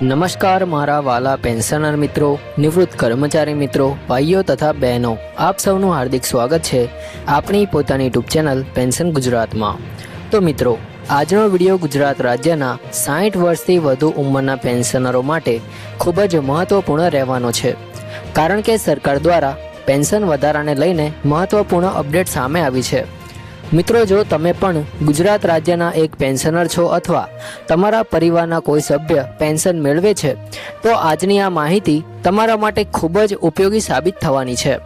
નમસ્કાર મારા વાલા પેન્શનર મિત્રો, નિવૃત્ત કર્મચારી મિત્રો, ભાઈઓ તથા બહેનો, આપ સૌનું હાર્દિક સ્વાગત છે આપણી પોતાની યુટ્યુબ ચેનલ પેન્શન ગુજરાતમાં। તો મિત્રો, આજનો વિડીયો ગુજરાત રાજ્યના 60 વર્ષથી વધુ ઉંમરના પેન્શનરો માટે ખૂબ જ મહત્વપૂર્ણ રહેવાનો છે, કારણ કે સરકાર દ્વારા પેન્શન વધારાને લઈને મહત્વપૂર્ણ અપડેટ સામે આવી છે। મિત્રો, જો તમે પણ ગુજરાત રાજ્યના એક પેન્શનર છો અથવા તમારા પરિવારના કોઈ સભ્ય પેન્શન મેળવે છે, તો આજની આ માહિતી તમારા માટે ખૂબ જ ઉપયોગી સાબિત થવાની છે।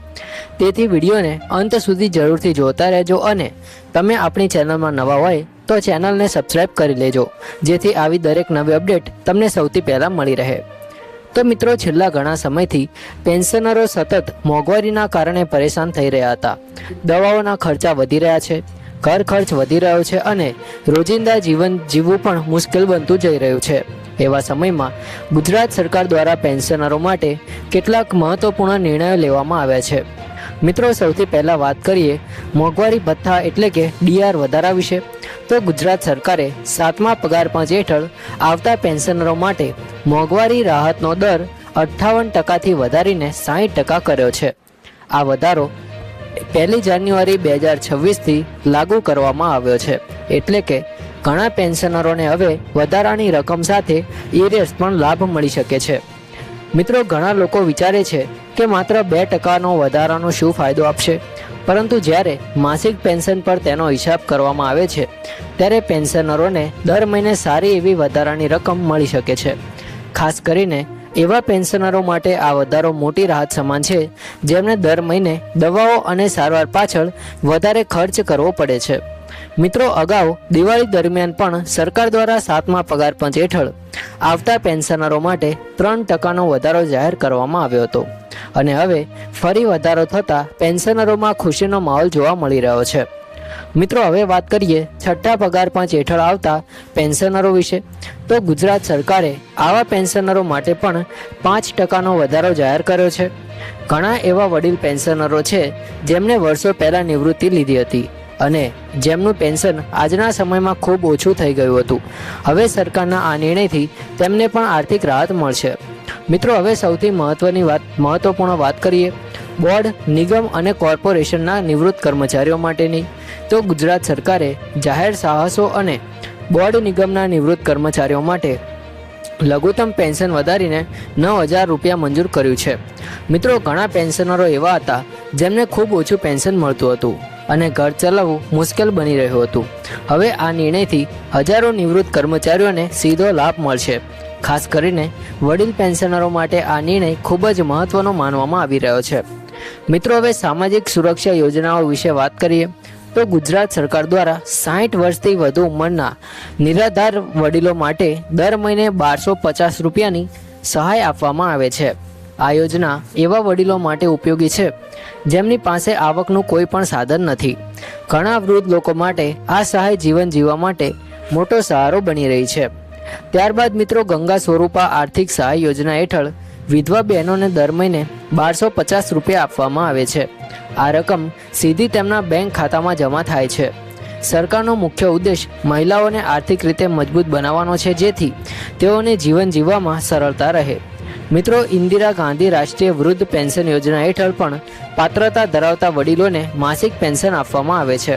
તેથી વિડીયોને અંત સુધી જરૂરથી જોતા રહેજો અને તમે આપણી ચેનલમાં નવા હોય તો ચેનલને સબસ્ક્રાઈબ કરી લેજો, જેથી આવી દરેક નવી અપડેટ તમને સૌથી પહેલાં મળી રહે। તો મિત્રો, છેલ્લા ઘણા સમયથી પેન્શનરો સતત મોંઘવારીના કારણે પરેશાન થઈ રહ્યા હતા। દવાઓના ખર્ચા વધી રહ્યા છે, ઘર ખર્ચ વધી રહ્યો છે અને રોજિંદા જીવન જીવવું પણ મુશ્કેલ બનતું જઈ રહ્યું છે। એવા સમયમાં ગુજરાત સરકાર દ્વારા પેન્શનરો માટે કેટલાક મહત્વપૂર્ણ નિર્ણયો લેવામાં આવ્યા છે। મિત્રો, સૌથી પહેલાં વાત કરીએ મોંઘવારી ભથ્થા એટલે કે ડીઆર વધારા વિશે। તો ગુજરાત સરકારે 7મા પગાર પંચ હેઠળ આવતા પેન્શનરો માટે મોંઘવારી રાહતનો દર 58%થી વધારીને 60% કર્યો છે। આ વધારો 1 જાન્યુઆરી 2026થી લાગુ કરવામાં આવ્યો છે, એટલે કે ઘણા પેન્શનરોને હવે વધારાની રકમ સાથે એરિયર્સ પણ લાભ મળી શકે છે। મિત્રો, ઘણા લોકો વિચારે છે કે માત્ર 2%નો વધારાનો શું ફાયદો આપશે, પરંતુ જ્યારે માસિક પેન્શન પર તેનો હિસાબ કરવામાં આવે છે ત્યારે પેન્શનરોને દર મહિને સારી એવી વધારાની રકમ મળી શકે છે। ખાસ કરીને એવા પેન્શનરો માટે આ વધારો મોટી રાહત સમાન છે જેમને દર મહિને દવાઓ અને સારવાર પાછળ વધારે ખર્ચ કરવો પડે છે। મિત્રો, અગાઉ દિવાળી દરમિયાન પણ સરકાર દ્વારા 7મા પગાર પંચ હેઠળ આવતા પેન્શનરો માટે 3%નો વધારો જાહેર કરવામાં આવ્યો હતો અને હવે ફરી વધારો થતાં પેન્શનરોમાં ખુશીનો માહોલ જોવા મળી રહ્યો છે। મિત્રો, હવે વાત કરીએ 6ઠ્ઠા પગાર પંચ હેઠળ આવતા પેન્શનરો વિશે। તો ગુજરાત સરકારે આવા પેન્શનરો માટે પણ 5%નો વધારો જાહેર કર્યો છે। ઘણા એવા વડીલ પેન્શનરો છે જેમને વર્ષો પહેલાં નિવૃત્તિ લીધી હતી અને જેમનું પેન્શન આજના સમયમાં ખૂબ ઓછું થઈ ગયું હતું। હવે સરકારના આ નિર્ણયથી તેમને પણ આર્થિક રાહત મળશે। મિત્રો, હવે સૌથી મહત્વપૂર્ણ વાત કરીએ બોર્ડ, નિગમ અને કોર્પોરેશનના નિવૃત્ત કર્મચારીઓ માટેની। તો ગુજરાત સરકારે જાહેર સાહસો અને બોર્ડ નિગમના નિવૃત્ત કર્મચારીઓ માટે લઘુત્તમ પેન્શન વધારીને 9,000 રૂપિયા મંજૂર કર્યું છે। મિત્રો, ઘણા પેન્શનરો એવા હતા જેમને ખૂબ ઓછું પેન્શન મળતું હતું અને ઘર ચલાવવું મુશ્કેલ બની રહ્યું હતું। હવે આ નિર્ણયથી હજારો નિવૃત્ત કર્મચારીઓને સીધો લાભ મળશે। ખાસ કરીને વડીલ પેન્શનરો માટે આ નિર્ણય ખૂબ જ મહત્વનો માનવામાં આવી રહ્યો છે। મિત્રો, હવે સામાજિક સુરક્ષા યોજનાઓ વિશે વાત કરીએ તો ગુજરાત સરકાર દ્વારા 60 વર્ષથી વધુ ઉંમરના નિરાધાર વડીલો માટે દર મહિને 1250 રૂપિયાની સહાય આપવામાં આવે છે। આ યોજના એવા વડીલો માટે ઉપયોગી છે જેમની પાસે આવકનું કોઈ પણ સાધન નથી। ઘણા વૃદ્ધ લોકો માટે આ સહાય જીવન જીવવા માટે મોટો સહારો બની રહી છે। ત્યારબાદ મિત્રો, ગંગા સ્વરૂપા આર્થિક સહાય યોજના હેઠળ વિધવા બહેનોને દર મહિને 1250 રૂપિયા આપવામાં આવે છે। આ રકમ સીધી તેમના બેંક ખાતામાં જમા થાય છે। સરકારનો મુખ્ય ઉદ્દેશ મહિલાઓને આર્થિક રીતે મજબૂત બનાવવાનો છે, જેથી તેઓને જીવન જીવવામાં સરળતા રહે। મિત્રો, ઇન્દિરા ગાંધી રાષ્ટ્રીય વૃદ્ધ પેન્શન યોજના હેઠળ પણ પાત્રતા ધરાવતા વડીલોને માસિક પેન્શન આપવામાં આવે છે।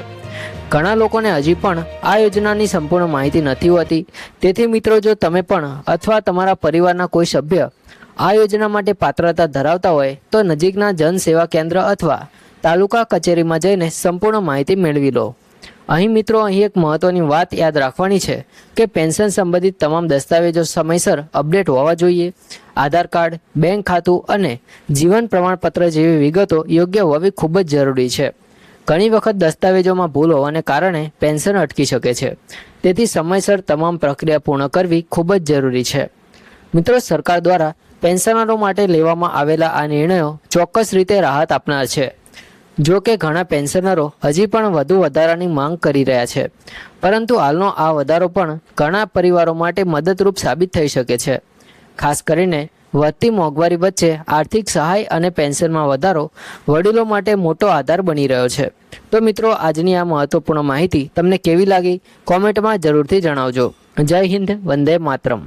ઘણા લોકોને હજી પણ આ યોજનાની સંપૂર્ણ માહિતી નથી હોતી, તેથી મિત્રો, જો તમે પણ અથવા તમારા પરિવારના કોઈ સભ્ય આ યોજના માટે પાત્રતા ધરાવતા હોય તો નજીકના જન સેવા કેન્દ્ર અથવા તાલુકા કચેરીમાં જઈને સંપૂર્ણ માહિતી મેળવી લો। અહીં મિત્રો, અહીં એક મહત્વની વાત યાદ રાખવાની છે કે પેન્શન સંબંધિત તમામ દસ્તાવેજો સમયસર અપડેટ હોવા જોઈએ। આધાર કાર્ડ, બેંક ખાતું અને જીવન પ્રમાણપત્ર જેવી વિગતો યોગ્ય હોવી ખૂબ જ જરૂરી છે। ઘણી વખત દસ્તાવેજોમાં ભૂલ હોવાને કારણે પેન્શન અટકી શકે છે, તેથી સમયસર તમામ પ્રક્રિયા પૂર્ણ કરવી ખૂબ જ જરૂરી છે। મિત્રો, સરકાર દ્વારા પેન્શનરો માટે લેવામાં આવેલા આ નિર્ણયો ચોક્કસ રીતે રાહત આપનાર છે। જો કે ઘણા પેન્શનરો હજી પણ વધુ વધારાની માંગ કરી રહ્યા છે, પરંતુ હાલનો આ વધારો પણ ઘણા પરિવારો માટે મદદરૂપ સાબિત થઈ શકે છે। ખાસ કરીને વધતી મોંઘવારી વચ્ચે આર્થિક સહાય અને પેન્શનમાં વધારો વડીલો માટે મોટો આધાર બની રહ્યો છે। તો મિત્રો, આજની આ મહત્વપૂર્ણ માહિતી તમને કેવી લાગી કોમેન્ટમાં જરૂરથી જણાવજો। જય હિન્દ, વંદે માતરમ।